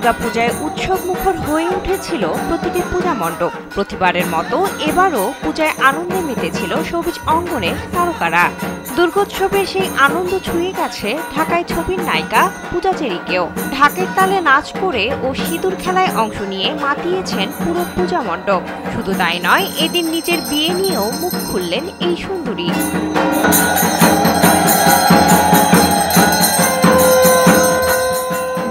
দুর্গাপূজায় উৎসবমুখর হয়ে উঠেছিল প্রতিটি পূজা মণ্ডপ। প্রতিবারের মতো এবারও পূজায় আনন্দে মেতেছিল সবুজ অঙ্গনের তারকারা। দুর্গোৎসবের সেই আনন্দ ছুঁয়ে গেছে ঢাকায় ছবির নায়িকা পূজা চেরিকেও। ঢাকের তালে নাচ করে ও সিঁদুর খেলায় অংশ নিয়ে মাতিয়েছেন পুরো পূজা মণ্ডপ। শুধু তাই নয়, এদিন নিজের বিয়ে নিয়েও মুখ খুললেন এই সুন্দরী।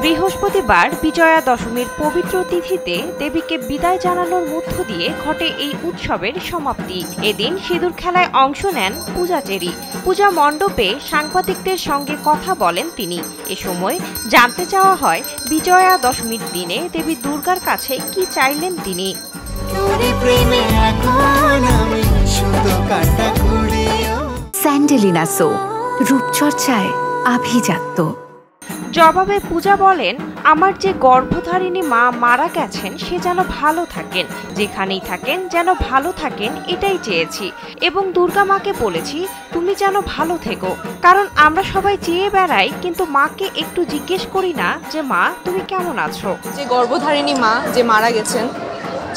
বৃহস্পতিবার বিজয়া দশমীর পবিত্র তিথিতে দেবীকে বিদায় জানানোর মধ্য দিয়ে ঘটে এই উৎসবের সমাপ্তি। এদিন সিঁদুর খেলায় অংশ নেন পূজা চেরি। পূজা মণ্ডপে সাংবাদিকদের সঙ্গে কথা বলেন তিনি। এ সময় জানতে চাওয়া হয় বিজয়া দশমীর দিনে দেবী দুর্গার কাছে কি চাইলেন তিনি। স্যান্ডেলিনা সো, রূপচর্চায় আভিজাত্য। জবাবে পূজা বলেন, আমার যে গর্ভধারিণী মা মারা গেছেন সে যেন ভালো থাকেন, যেখানেই থাকেন যেন ভালো থাকেন, এটাই চেয়েছি। এবং দুর্গা মাকে বলেছি তুমি যেন ভালো থেকো, কারণ আমরা সবাই চেয়ে বেড়াই কিন্তু মাকে একটু জিজ্ঞেস করি না যে মা তুমি কেমন আছো। যে গর্ভধারিণী মা যে মারা গেছেন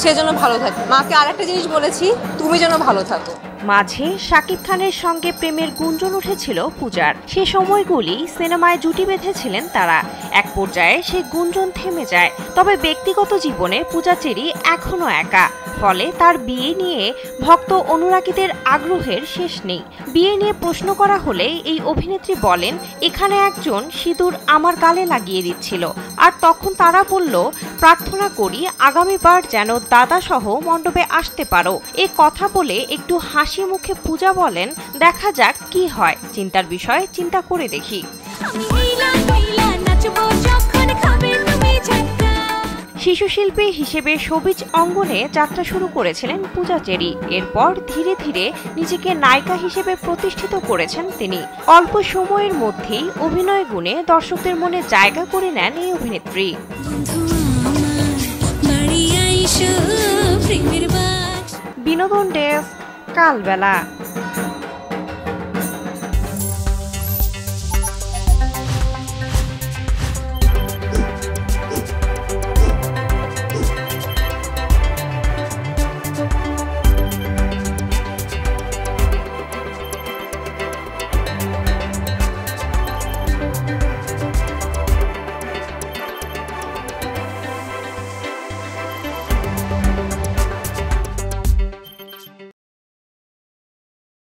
সে যেন ভালো থাকে। মাকে আরেকটা জিনিস বলেছি, তুমি যেন ভালো থাকো। মাঝে শাকিব খানের সঙ্গে প্রেমের গুঞ্জন উঠেছিল পূজার। সে সময়গুলি সিনেমায় জুটি বেঁধেছিলেন তারা। এক পর্যায়ে সেই গুঞ্জন থেমে যায়। তবে ব্যক্তিগত জীবনে পূজা চেরি এখনো একা। ফলে তার বিয়ে নিয়ে ভক্ত অনুরাগীদের আগ্রহের শেষ নেই। বিয়ে নিয়ে প্রশ্ন করা হলে এই অভিনেত্রী বলেন, এখানে একজন সিঁদুর আমার গালে লাগিয়ে দিচ্ছিল, আর তখন তারা বলল প্রার্থনা করি আগামীবার যেন দাদা সহ মণ্ডপে আসতে পারো। এ কথা বলে একটু হাসি মুখে পূজা বলেন, দেখা যাক কি হয়, চিন্তার বিষয় চিন্তা করে দেখি। শিশু শিল্পী হিসেবে সবিজ অঙ্গনে যাত্রা শুরু করেছিলেন পূজা চেরি। এরপর ধীরে ধীরে নিজেকে নায়িকা হিসেবে প্রতিষ্ঠিত করেছেন তিনি। অল্প সময়ের মধ্যেই অভিনয় গুণে দর্শকদের মনে জায়গা করে নেন এই অভিনেত্রী। বিনোদন ডেস্ক, কালবেলা।